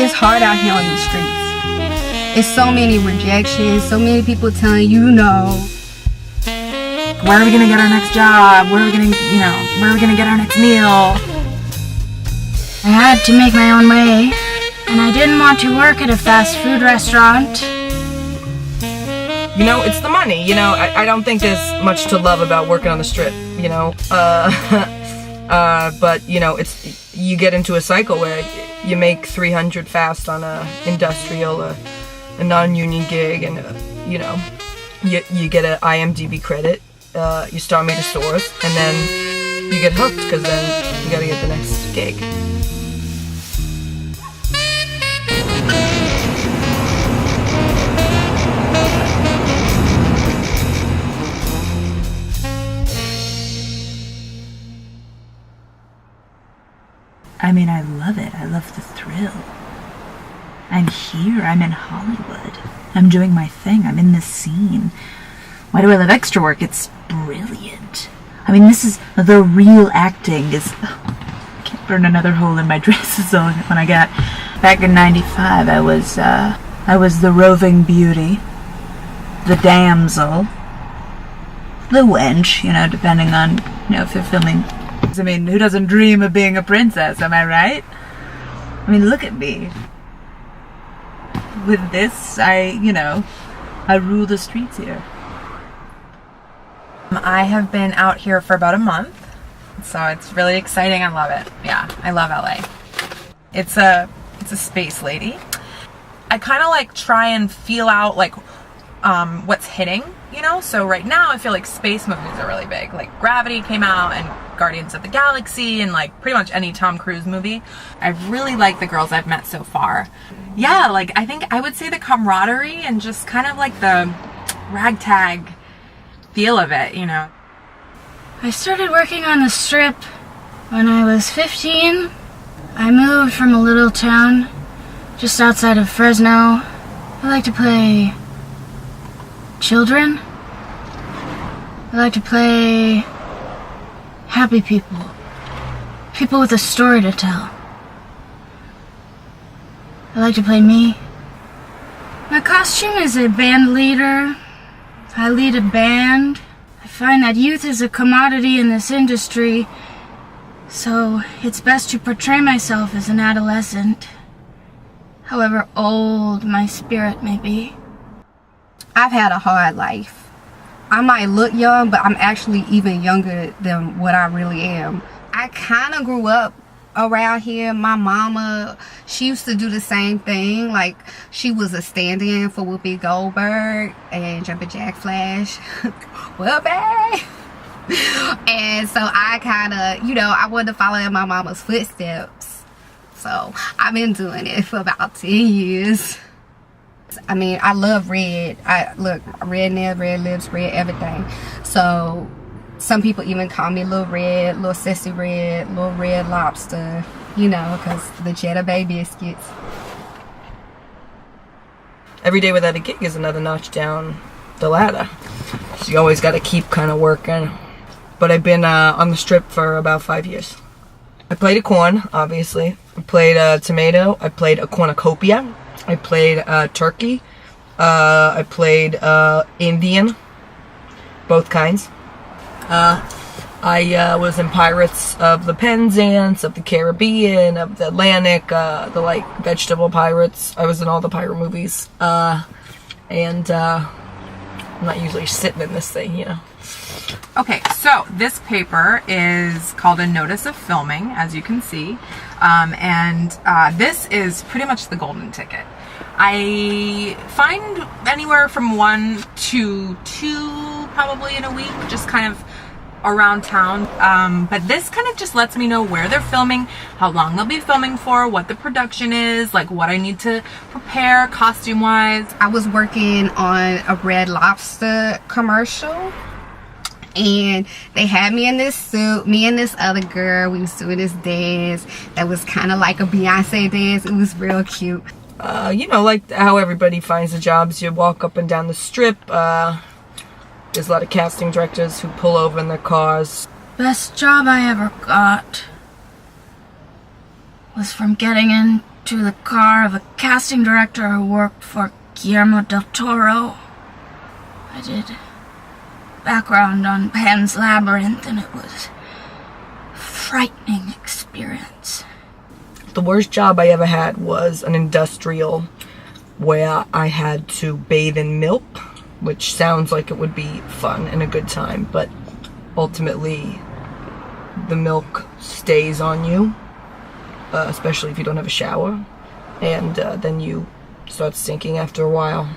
it's hard out here on these streets. It's so many rejections, so many people telling you no. Where are we gonna get our next job? Where are we gonna, where are we gonna get our next meal? I had to make my own way, and I didn't want to work at a fast food restaurant. It's the money, I don't think there's much to love about working on the strip, but, it's, you get into a cycle where you make 300 fast on a industrial, a non-union gig, and, you get an IMDb credit, you start meeting stores, and then you get hooked, because then you gotta get the next gig. I mean, I love it. I love the thrill. I'm here. I'm in Hollywood. I'm doing my thing. I'm in this scene. Why do I love extra work? It's brilliant. I mean, this is the real acting. I can't burn another hole in my dresses when I got back in '95. I was the roving beauty, the damsel, the wench. Depending on if they're filming. I mean, who doesn't dream of being a princess, am I right? I mean, look at me. With this, I rule the streets here. I have been out here for about a month, so it's really exciting. I love it. Yeah, I love LA. It's a space lady. I kind of try and feel out what's hitting, so right now I feel like space movies are really big. Gravity came out, and Guardians of the Galaxy, and pretty much any Tom Cruise movie. I really like the girls I've met so far. Yeah, I think I would say the camaraderie and just kind of the ragtag feel of it, I started working on the strip when I was 15. I moved from a little town just outside of Fresno. I like to play children. I like to play happy people. People with a story to tell. I like to play me. My costume is a band leader. I lead a band. I find that youth is a commodity in this industry, so it's best to portray myself as an adolescent, however old my spirit may be. I've had a hard life. I might look young, but I'm actually even younger than what I really am. I kind of grew up around here. My mama, she used to do the same thing. She was a stand-in for Whoopi Goldberg and Jumpin' Jack Flash. Whoopi! And so I kind of, I wanted to follow in my mama's footsteps. So I've been doing it for about 10 years. I mean, I love red. Look, red nails, red lips, red everything. So some people even call me Little Red, Little Sissy Red, Little Red Lobster, because the Cheddar Bay biscuits. Every day without a gig is another notch down the ladder. So you always got to keep kind of working. But I've been on the strip for about 5 years. I played a corn, obviously. I played a tomato. I played a cornucopia. I played turkey. I played Indian. Both kinds. I was in Pirates of the Penzance, of the Caribbean, of the Atlantic, the vegetable pirates. I was in all the pirate movies. And I'm not usually sitting in this thing, Okay, so this paper is called a notice of filming, as you can see. And this is pretty much the golden ticket. I find anywhere from 1 to 2 probably in a week, just kind of around town. But this kind of just lets me know where they're filming, how long they'll be filming for, what the production is, what I need to prepare costume-wise. I was working on a Red Lobster commercial. And they had me in this suit, me and this other girl. We was doing this dance that was kind of like a Beyonce dance. It was real cute. How everybody finds the jobs. You walk up and down the strip. There's a lot of casting directors who pull over in their cars. Best job I ever got was from getting to the car of a casting director who worked for Guillermo del Toro. I did background on Pan's Labyrinth, and it was a frightening experience. The worst job I ever had was an industrial where I had to bathe in milk, which sounds like it would be fun and a good time, but ultimately the milk stays on you, especially if you don't have a shower, and then you start stinking after a while.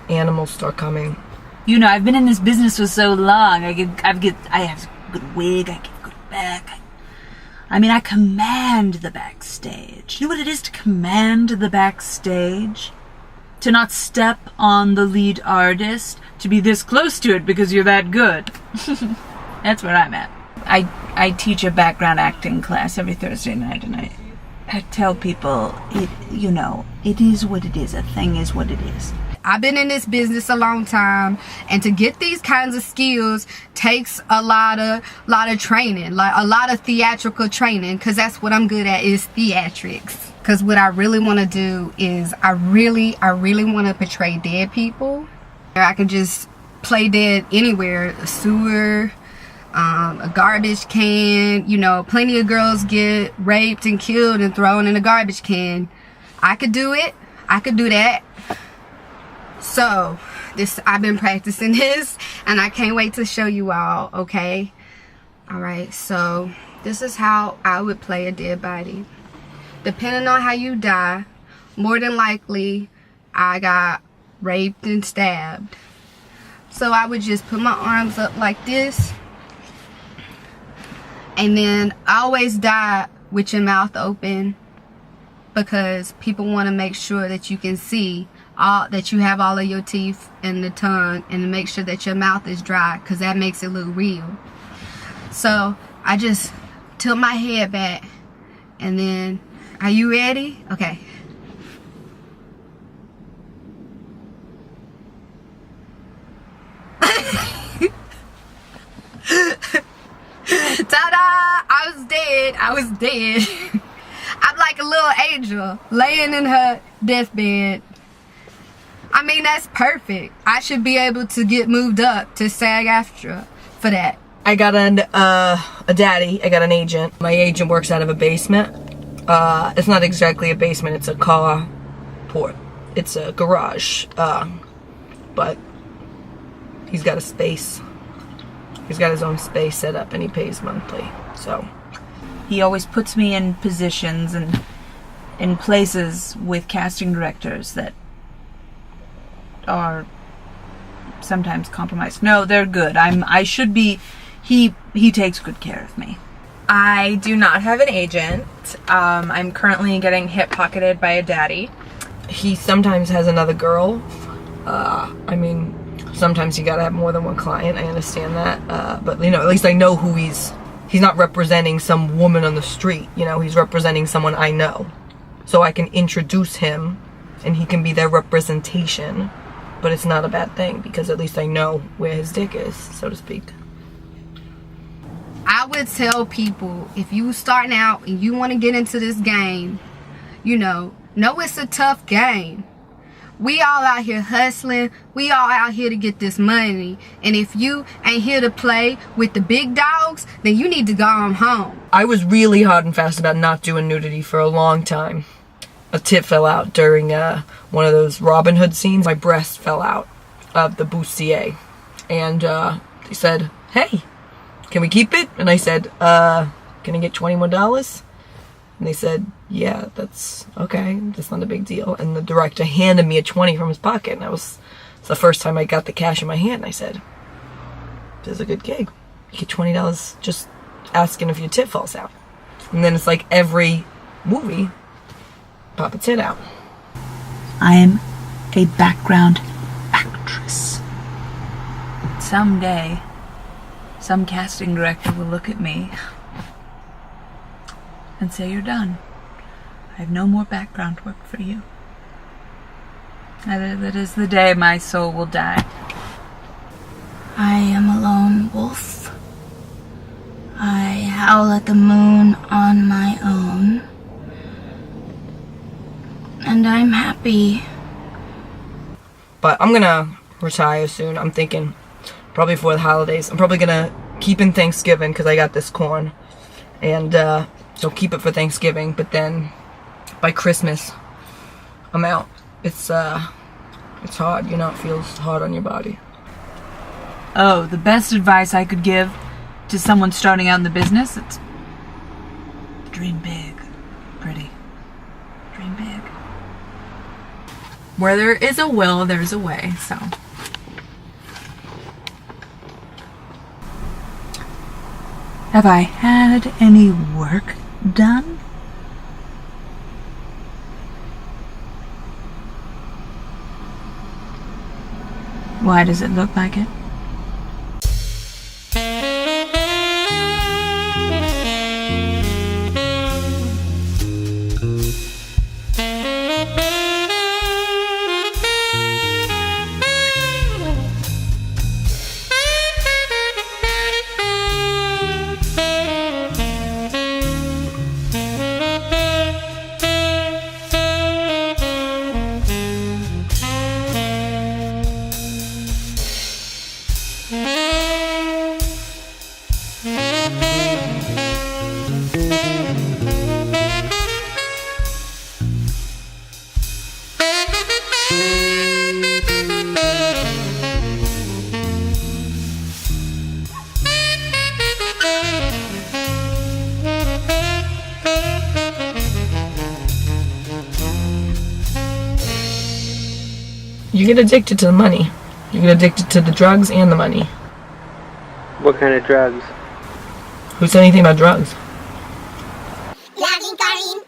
Animals start coming. You know, I've been in this business for so long. I have a good wig, I get good back. I command the backstage. You know what it is to command the backstage? To not step on the lead artist, to be this close to it because you're that good. That's where I'm at. I teach a background acting class every Thursday night, and I tell people, it is what it is. A thing is what it is. I've been in this business a long time, and to get these kinds of skills takes a lot of training, like a lot of theatrical training, because that's what I'm good at, is theatrics. Because what I really want to do is I really want to portray dead people. I can just play dead anywhere, a sewer, a garbage can. You know, plenty of girls get raped and killed and thrown in a garbage can. I could do it. I could do that. So I've been practicing this, and I can't wait to show you all. Okay, all right, so this is how I would play a dead body. Depending on how you die, more than likely I got raped and stabbed. So I would just put my arms up like this, and then I always die with your mouth open, because people want to make sure that you can see that you have all of your teeth and the tongue, and to make sure that your mouth is dry, because that makes it look real. So I just tilt my head back, and then, are you ready? Okay. Ta-da! I was dead. I'm like a little angel laying in her deathbed. That's perfect. I should be able to get moved up to SAG-AFTRA for that. I got a daddy. I got an agent. My agent works out of a basement. It's not exactly a basement. It's a carport. It's a garage. But he's got a space. He's got his own space set up, and he pays monthly. So He always puts me in positions and in places with casting directors that are sometimes compromised. No, they're good. I should be. He takes good care of me. I do not have an agent. I'm currently getting hip pocketed by a daddy. He sometimes has another girl. Sometimes you gotta have more than one client. I understand that. But at least I know who he's not representing some woman on the street. He's representing someone I know. So I can introduce him, and he can be their representation. But it's not a bad thing, because at least I know where his dick is, so to speak. I would tell people, if you starting out and you want to get into this game, know it's a tough game. We all out here hustling. We all out here to get this money. And if you ain't here to play with the big dogs, then you need to go on home. I was really hard and fast about not doing nudity for a long time. A tit fell out during one of those Robin Hood scenes. My breast fell out of the bustier. And they said, "Hey, can we keep it?" And I said, "Can I get $20 more?" And they said, "Yeah, that's okay. That's not a big deal." And the director handed me a 20 from his pocket. And it's the first time I got the cash in my hand. And I said, "This is a good gig. You get $20 just asking if your tit falls out." And then it's like every movie, pop a tit out. I am a background actress. Someday, some casting director will look at me and say, "You're done. I have no more background work for you." That is the day my soul will die. I am a lone wolf. I howl at the moon on my own. and I'm happy. But I'm gonna retire soon. I'm thinking probably for the holidays. I'm probably gonna keep in Thanksgiving because I got this corn, and so keep it for Thanksgiving. But then by Christmas, I'm out. It's hard. You know, it feels hard on your body. Oh, the best advice I could give to someone starting out in the business, it's dream big, pretty. Dream big. Where there is a will, there's a way, so. Have I had any work done? Why does it look like it? You get addicted to the money. You get addicted to the drugs and the money. What kind of drugs? Who said anything about drugs? LevineKoreinProductions.